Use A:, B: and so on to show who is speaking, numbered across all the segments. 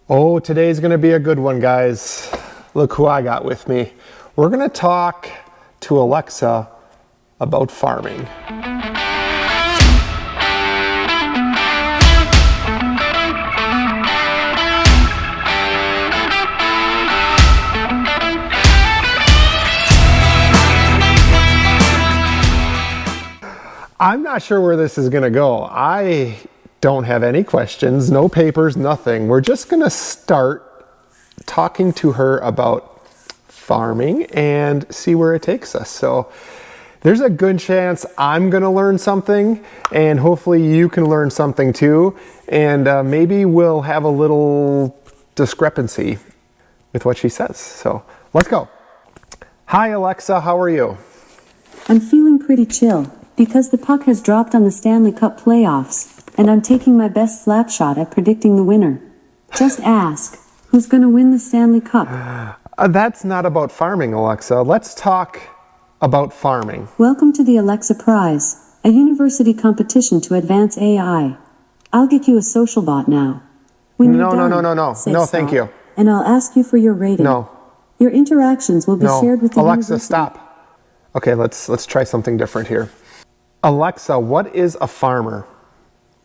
A: Oh, today's going to be a good one, guys. Look who I got with me. We're going to talk to Alexa about farming. I'm not sure where this is going to go. I don't have any questions, no papers, nothing. We're just going to start talking to her about farming and see where it takes us. So there's a good chance I'm going to learn something, and hopefully you can learn something too. And maybe we'll have a little discrepancy with what she says. So let's go. Hi, Alexa. How are you?
B: I'm feeling pretty chill, because the puck has dropped on the Stanley Cup playoffs, and I'm taking my best slap shot at predicting the winner. Just ask, who's going to win the Stanley Cup?
A: That's not about farming, Alexa. Let's talk about farming.
B: Welcome to the Alexa Prize, a university competition to advance AI. I'll get you a social bot now. When you're done, say
A: No,
B: stop,
A: thank you.
B: And I'll ask you for your rating.
A: No.
B: Your interactions will be shared with the
A: Alexa,
B: university.
A: stop. Okay, let's try something different here. Alexa, what is a farmer?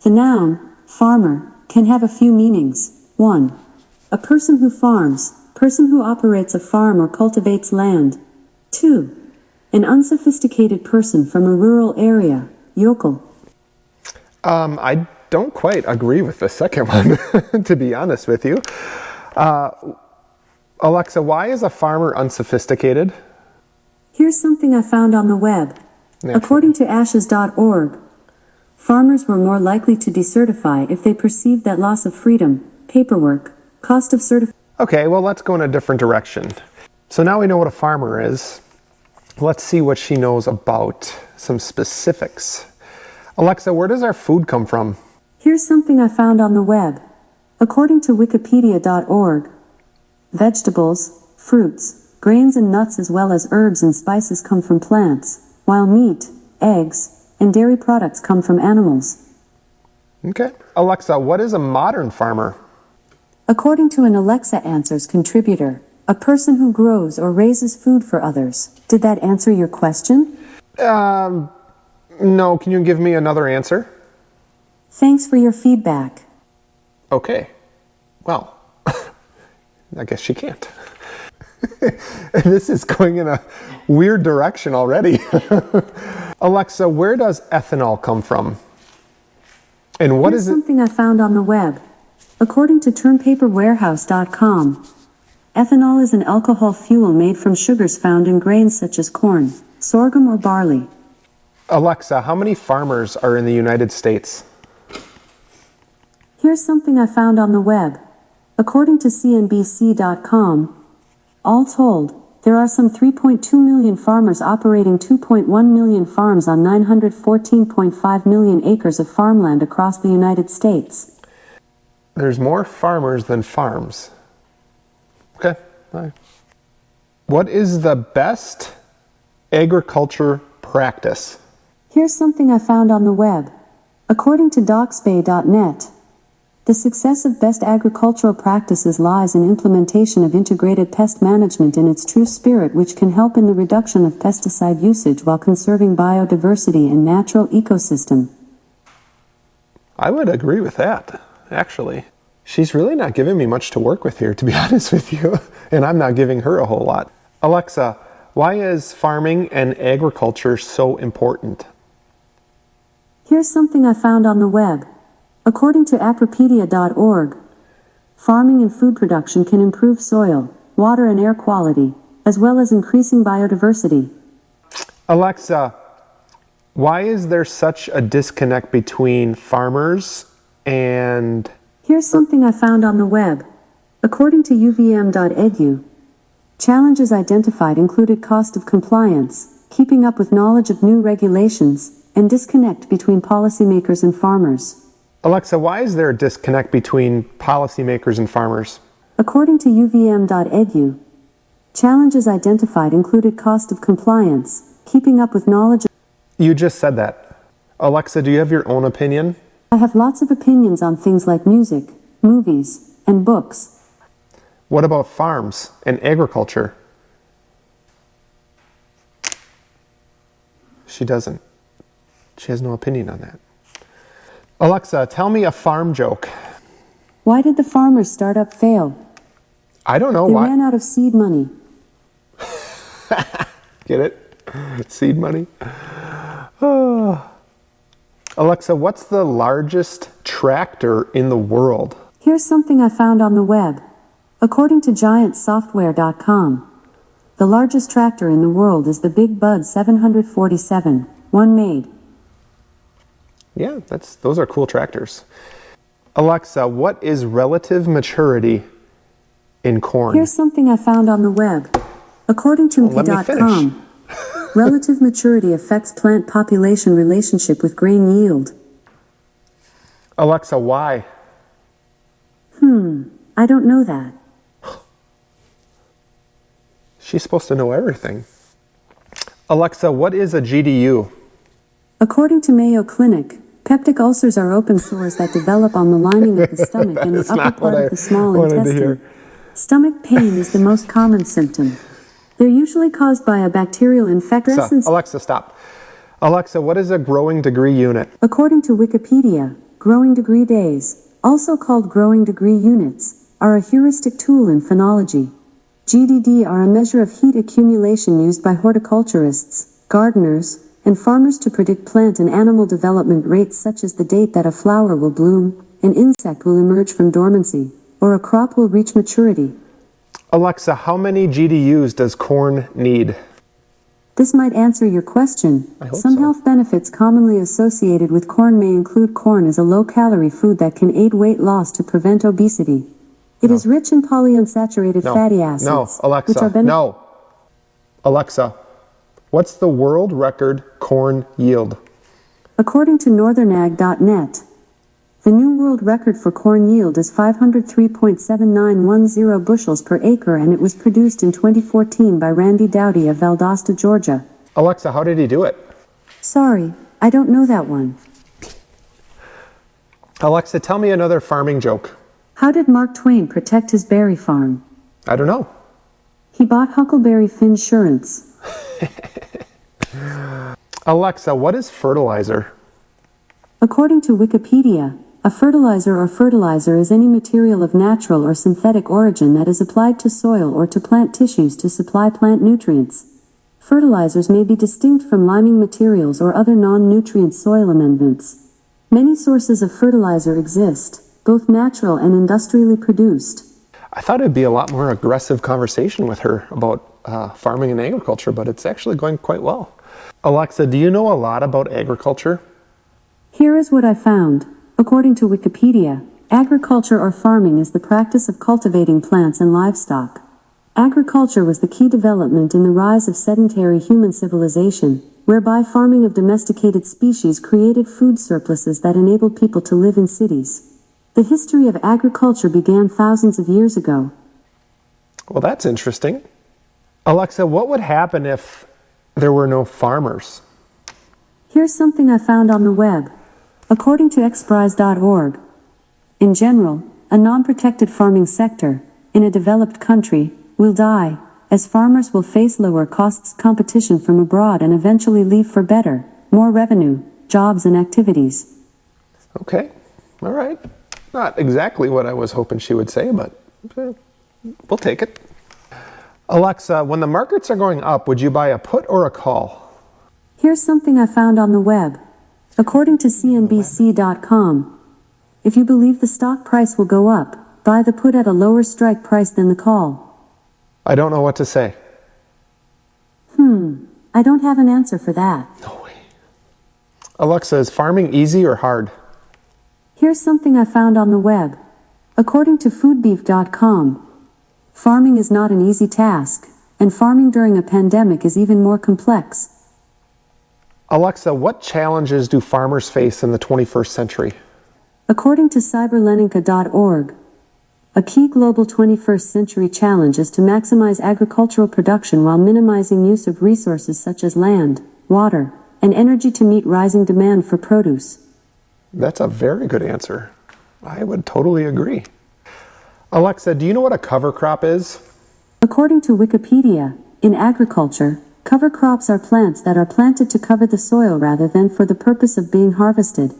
B: The noun, farmer, can have a few meanings. 1. A person who farms, person who operates a farm or cultivates land. 2. An unsophisticated person from a rural area, yokel.
A: I don't quite agree with the second one, to be honest with you. Alexa, why is a farmer unsophisticated?
B: Here's something I found on the web.
A: Yeah.
B: According to ashes.org, farmers were more likely to decertify if they perceived that loss of freedom, paperwork, cost of certification.
A: Okay, well, let's go in a different direction. So now we know what a farmer is. Let's see what she knows about some specifics. Alexa, where does our food come from?
B: Here's something I found on the web. According to wikipedia.org, vegetables, fruits, grains and nuts as well as herbs and spices come from plants, while meat, eggs, and dairy products come from animals.
A: Okay. Alexa, what is a modern farmer?
B: According to an Alexa Answers contributor, a person who grows or raises food for others. Did that answer your question?
A: No, can you give me another answer?
B: Thanks for your feedback.
A: Okay. Well, I guess she can't. This is going in a weird direction already. Alexa, where does ethanol come from? And what
B: Here's
A: is it?
B: something I found on the web. According to turnpaperwarehouse.com, ethanol is an alcohol fuel made from sugars found in grains such as corn, sorghum, or barley.
A: Alexa, how many farmers are in the United States?
B: Here's something I found on the web. According to CNBC.com, all told, there are some 3.2 million farmers operating 2.1 million farms on 914.5 million acres of farmland across the United States.
A: There's more farmers than farms. Okay. All right. What is the best agriculture practice?
B: Here's something I found on the web. According to docsbay.net, the success of best agricultural practices lies in implementation of integrated pest management in its true spirit, which can help in the reduction of pesticide usage while conserving biodiversity and natural ecosystem.
A: I would agree with that, actually. She's really not giving me much to work with here, to be honest with you, and I'm not giving her a whole lot. Alexa, why is farming and agriculture so important?
B: Here's something I found on the web. According to apropedia.org, farming and food production can improve soil, water, and air quality, as well as increasing biodiversity.
A: Alexa, why is there such a disconnect between farmers and...
B: Here's something I found on the web. According to uvm.edu, challenges identified included cost of compliance, keeping up with knowledge of new regulations, and disconnect between policymakers and farmers.
A: Alexa, why is there a disconnect between policymakers and farmers?
B: According to uvm.edu, challenges identified included cost of compliance, keeping up with knowledge.
A: You just said that. Alexa, do you have your own opinion?
B: I have lots of opinions on things like music, movies, and books.
A: What about farms and agriculture? She doesn't. She has no opinion on that. Alexa, tell me a farm joke.
B: Why did the farmer's startup fail?
A: I don't know
B: They
A: why.
B: ran out of seed money.
A: Get it? Seed money. Oh. Alexa, what's the largest tractor in the world?
B: Here's something I found on the web. According to GiantSoftware.com, the largest tractor in the world is the Big Bud 747, one made.
A: Yeah, those are cool tractors. Alexa, what is relative maturity in corn?
B: Here's something I found on the web. According to
A: Let me
B: mp.com, relative maturity affects plant population relationship with grain yield.
A: Alexa, why?
B: I don't know that.
A: She's supposed to know everything. Alexa, what is a GDU?
B: According to Mayo Clinic, peptic ulcers are open sores that develop on the lining of the stomach and the
A: That's
B: upper
A: not
B: part
A: what
B: of
A: I
B: the small
A: wanted to
B: intestine.
A: hear.
B: Stomach pain is the most common symptom. They're usually caused by a bacterial infection.
A: Alexa, stop. Alexa, what is a growing degree unit?
B: According to Wikipedia, growing degree days, also called growing degree units, are a heuristic tool in phenology. GDD are a measure of heat accumulation used by horticulturists, gardeners, and farmers to predict plant and animal development rates such as the date that a flower will bloom, an insect will emerge from dormancy, or a crop will reach maturity.
A: Alexa, how many GDUs does corn need?
B: This might answer your question.
A: I hope
B: Some
A: so.
B: health benefits commonly associated with corn may include corn as a low-calorie food that can aid weight loss to prevent obesity. It is rich in polyunsaturated fatty acids,
A: No,
B: which
A: Alexa,
B: are
A: no. Alexa, what's the world record corn yield?
B: According to northernag.net, the new world record for corn yield is 503.7910 bushels per acre, and it was produced in 2014 by Randy Dowdy of Valdosta, Georgia.
A: Alexa, how did he do it?
B: Sorry, I don't know that one.
A: Alexa, tell me another farming joke.
B: How did Mark Twain protect his berry farm?
A: I don't know.
B: He bought Huckleberry Finsurance.
A: Alexa, what is fertilizer?
B: According to Wikipedia, a fertilizer is any material of natural or synthetic origin that is applied to soil or to plant tissues to supply plant nutrients. Fertilizers may be distinct from liming materials or other non-nutrient soil amendments. Many sources of fertilizer exist, both natural and industrially produced.
A: I thought it'd be a lot more aggressive conversation with her about farming and agriculture, but it's actually going quite well. Alexa, do you know a lot about agriculture?
B: Here is what I found. According to Wikipedia, agriculture or farming is the practice of cultivating plants and livestock. Agriculture was the key development in the rise of sedentary human civilization, whereby farming of domesticated species created food surpluses that enabled people to live in cities. The history of agriculture began thousands of years ago.
A: Well, that's interesting. Alexa, what would happen if there were no farmers?
B: Here's something I found on the web. According to xprize.org, in general, a non-protected farming sector, in a developed country, will die, as farmers will face lower costs, competition from abroad, and eventually leave for better, more revenue, jobs, and activities.
A: Okay, all right. Not exactly what I was hoping she would say, but we'll take it. Alexa, when the markets are going up, would you buy a put or a call?
B: Here's something I found on the web. According to CNBC.com, if you believe the stock price will go up, buy the put at a lower strike price than the call.
A: I don't know what to say.
B: I don't have an answer for that.
A: No way. Alexa, is farming easy or hard?
B: Here's something I found on the web. According to foodbeef.com, farming is not an easy task, and farming during a pandemic is even more complex.
A: Alexa, what challenges do farmers face in the 21st century?
B: According to cyberleninka.org, a key global 21st century challenge is to maximize agricultural production while minimizing use of resources such as land, water, and energy to meet rising demand for produce.
A: That's a very good answer. I would totally agree. Alexa, do you know what a cover crop is?
B: According to Wikipedia, in agriculture, cover crops are plants that are planted to cover the soil rather than for the purpose of being harvested.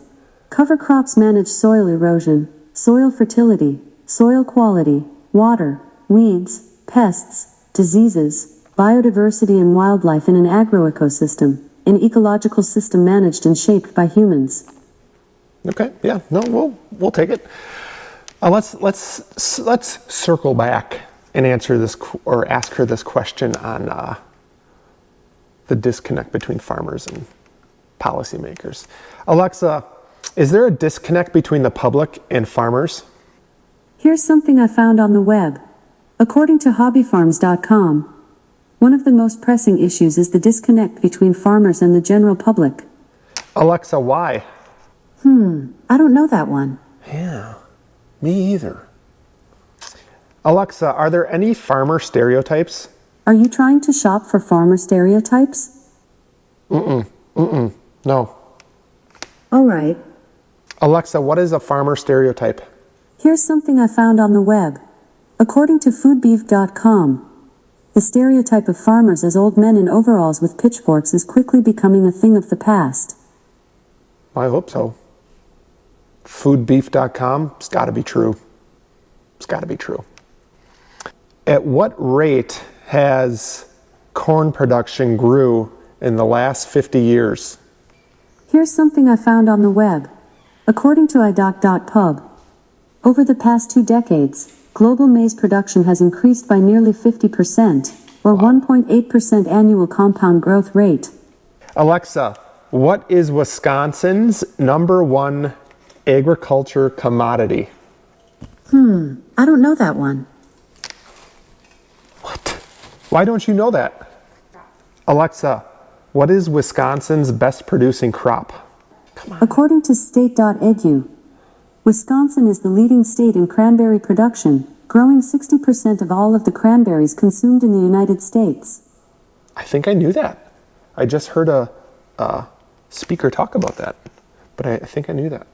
B: Cover crops manage soil erosion, soil fertility, soil quality, water, weeds, pests, diseases, biodiversity and wildlife in an agroecosystem, an ecological system managed and shaped by humans.
A: Okay, yeah, no, we'll take it. Let's circle back and answer this or ask her this question on the disconnect between farmers and policymakers. Alexa, is there a disconnect between the public and farmers?
B: Here's something I found on the web. According to hobbyfarms.com, one of the most pressing issues is the disconnect between farmers and the general public.
A: Alexa, why?
B: I don't know that one.
A: Yeah, me either. Alexa, are there any farmer stereotypes?
B: Are you trying to shop for farmer stereotypes?
A: No.
B: All right.
A: Alexa, what is a farmer stereotype?
B: Here's something I found on the web. According to foodbeef.com, the stereotype of farmers as old men in overalls with pitchforks is quickly becoming a thing of the past.
A: I hope so. Foodbeef.com, it's got to be true. It's got to be true. At what rate has corn production grew in the last 50 years?
B: Here's something I found on the web. According to idoc.pub, over the past 2 decades, global maize production has increased by nearly 50%, or 1.8% annual compound growth rate.
A: Alexa, what is Wisconsin's #1 agriculture commodity?
B: I don't know that one.
A: What? Why don't you know that? Alexa, what is Wisconsin's best producing crop?
B: According to state.edu, Wisconsin is the leading state in cranberry production, growing 60% of all of the cranberries consumed in the United States.
A: I think I knew that. I just heard a speaker talk about that, but I think I knew that.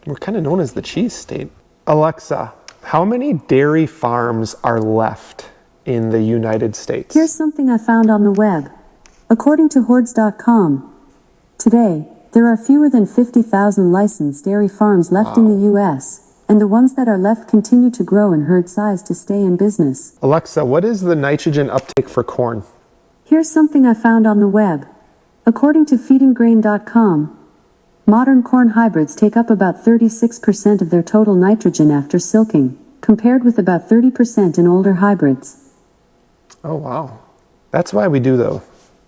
A: We're kind of known as the cheese state. Alexa, how many dairy farms are left in the United States?
B: Here's something I found on the web. According to hordes.com, today, there are fewer than 50,000 licensed dairy farms left in the U.S., and the ones that are left continue to grow in herd size to stay in business.
A: Alexa, what is the nitrogen uptake for corn?
B: Here's something I found on the web. According to feedandgrain.com, modern corn hybrids take up about 36% of their total nitrogen after silking, compared with about 30% in older hybrids.
A: Oh, wow. That's why we do the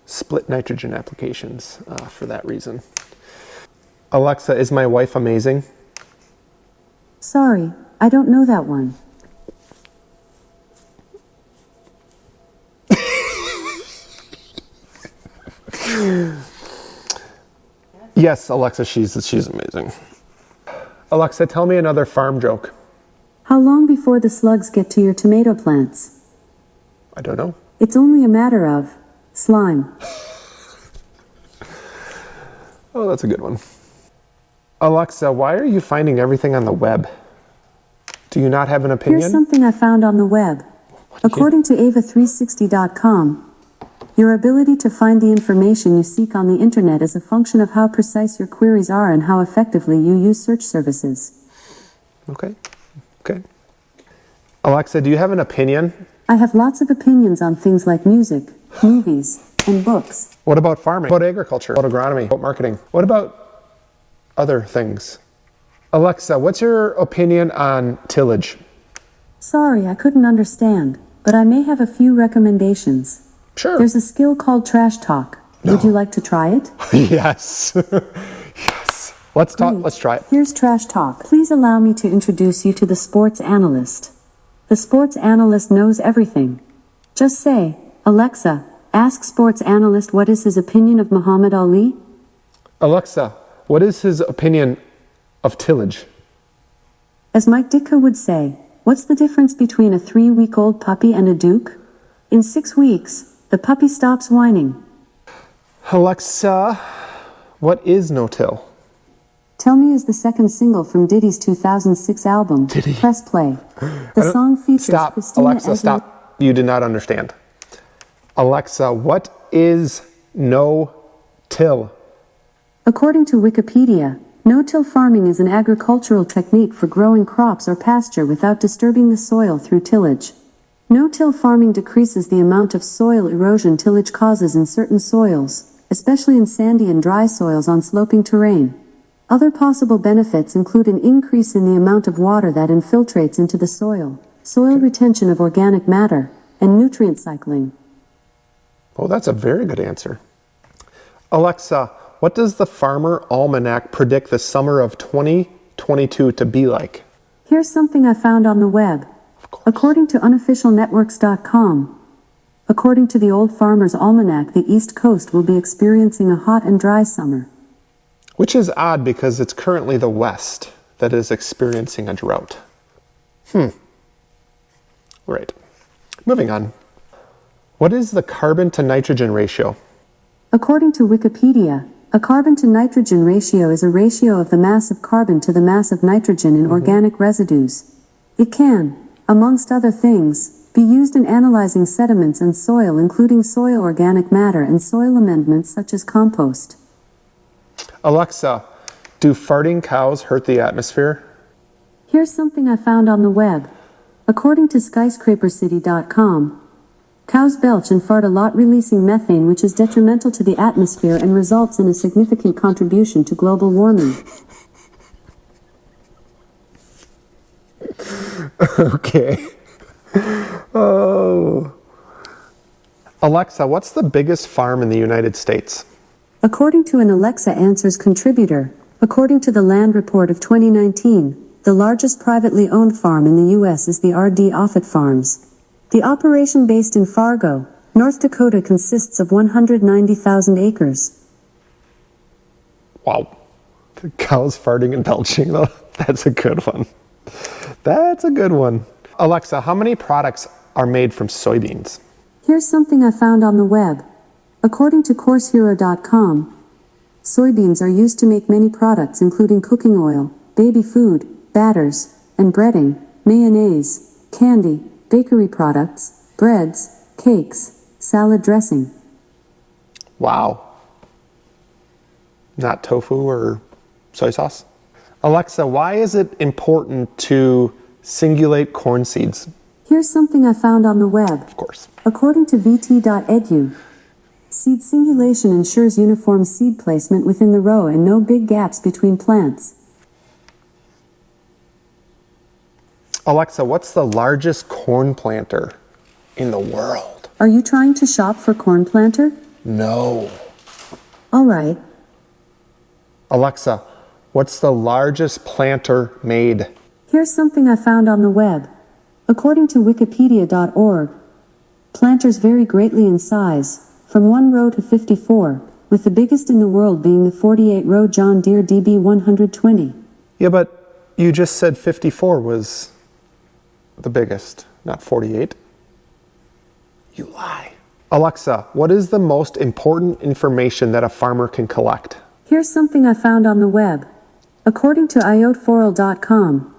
A: split nitrogen applications, for that reason. Alexa, is my wife amazing?
B: Sorry, I don't know that one.
A: Yes, Alexa, she's amazing. Alexa, tell me another farm joke.
B: How long before the slugs get to your tomato plants?
A: I don't know.
B: It's only a matter of slime.
A: Oh, that's a good one. Alexa, why are you finding everything on the web? Do you not have an opinion?
B: Here's something I found on the web. According to ava360.com, your ability to find the information you seek on the internet is a function of how precise your queries are and how effectively you use search services.
A: Okay. Alexa, do you have an opinion?
B: I have lots of opinions on things like music, movies, and books.
A: What about farming? What about agriculture? What about agronomy? What about marketing? What about other things? Alexa, what's your opinion on tillage?
B: Sorry, I couldn't understand, but I may have a few recommendations.
A: Sure.
B: There's a skill called Trash Talk. Would you like to try it?
A: Yes. Yes. Let's try it.
B: Here's Trash Talk. Please allow me to introduce you to the sports analyst. The sports analyst knows everything. Just say, Alexa, ask sports analyst what is his opinion of Muhammad Ali?
A: Alexa, what is his opinion of tillage?
B: As Mike Ditka would say, what's the difference between a 3-week-old puppy and a duke? In 6 weeks, the puppy stops whining.
A: Alexa, what is no-till?
B: Tell Me is the second single from Diddy's 2006 album,
A: Diddy.
B: Press Play. The song features
A: Stop,
B: Christina
A: Alexa,
B: Aguilera.
A: stop. You did not understand. Alexa, what is no-till?
B: According to Wikipedia, no-till farming is an agricultural technique for growing crops or pasture without disturbing the soil through tillage. No-till farming decreases the amount of soil erosion tillage causes in certain soils, especially in sandy and dry soils on sloping terrain. Other possible benefits include an increase in the amount of water that infiltrates into the soil, soil retention of organic matter, and nutrient cycling.
A: Oh, that's a very good answer. Alexa, what does the Farmer Almanac predict the summer of 2022 to be like?
B: Here's something I found on the web. According to unofficialnetworks.com, according to the Old Farmer's Almanac, the East Coast will be experiencing a hot and dry summer.
A: Which is odd because it's currently the West that is experiencing a drought. Right. Moving on. What is the carbon to nitrogen ratio?
B: According to Wikipedia, a carbon to nitrogen ratio is a ratio of the mass of carbon to the mass of nitrogen in organic residues. It can, amongst other things, be used in analyzing sediments and soil, including soil organic matter and soil amendments such as compost.
A: Alexa, do farting cows hurt the atmosphere?
B: Here's something I found on the web. According to skyscrapercity.com, cows belch and fart a lot, releasing methane, which is detrimental to the atmosphere and results in a significant contribution to global warming.
A: Okay. Oh. Alexa, what's the biggest farm in the United States?
B: According to an Alexa Answers contributor, according to the Land Report of 2019, the largest privately owned farm in the U.S. is the R.D. Offutt Farms. The operation, based in Fargo, North Dakota, consists of 190,000 acres.
A: Wow. The cows farting and belching, though. That's a good one. That's a good one. Alexa, how many products are made from soybeans?
B: Here's something I found on the web. According to CourseHero.com, soybeans are used to make many products, including cooking oil, baby food, batters, and breading, mayonnaise, candy, bakery products, breads, cakes, salad dressing.
A: Wow. Not tofu or soy sauce? Alexa, why is it important to singulate corn seeds?
B: Here's something I found on the web.
A: Of course.
B: According to vt.edu, seed singulation ensures uniform seed placement within the row and no big gaps between plants.
A: Alexa, what's the largest corn planter in the world?
B: Are you trying to shop for corn planter?
A: No.
B: All right.
A: Alexa, what's the largest planter made?
B: Here's something I found on the web. According to wikipedia.org, planters vary greatly in size, from 1 row to 54, with the biggest in the world being the 48-row John Deere DB120.
A: Yeah, but you just said 54 was the biggest, not 48. You lie. Alexa, what is the most important information that a farmer can collect?
B: Here's something I found on the web. According to IoTforal.com,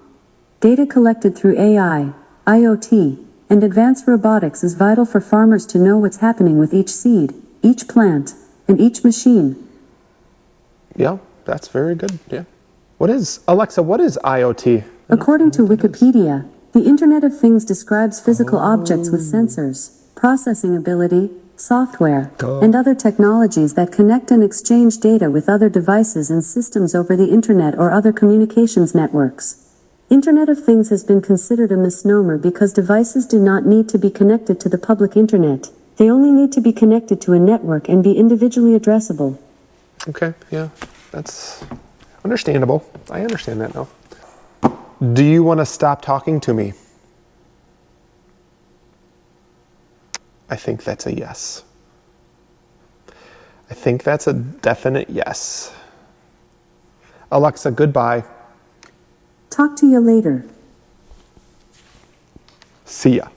B: data collected through AI, IoT, and advanced robotics is vital for farmers to know what's happening with each seed, each plant, and each machine.
A: Yeah, that's very good. Yeah. Alexa, what is IoT?
B: According to Wikipedia, the Internet of Things describes physical objects with sensors, processing ability, software, and other technologies that connect and exchange data with other devices and systems over the Internet or other communications networks. Internet of Things has been considered a misnomer because devices do not need to be connected to the public Internet. They only need to be connected to a network and be individually addressable.
A: Okay, yeah, that's understandable. I understand that now. Do you want to stop talking to me? I think that's a yes. I think that's a definite yes. Alexa, goodbye.
B: Talk to you later.
A: See ya.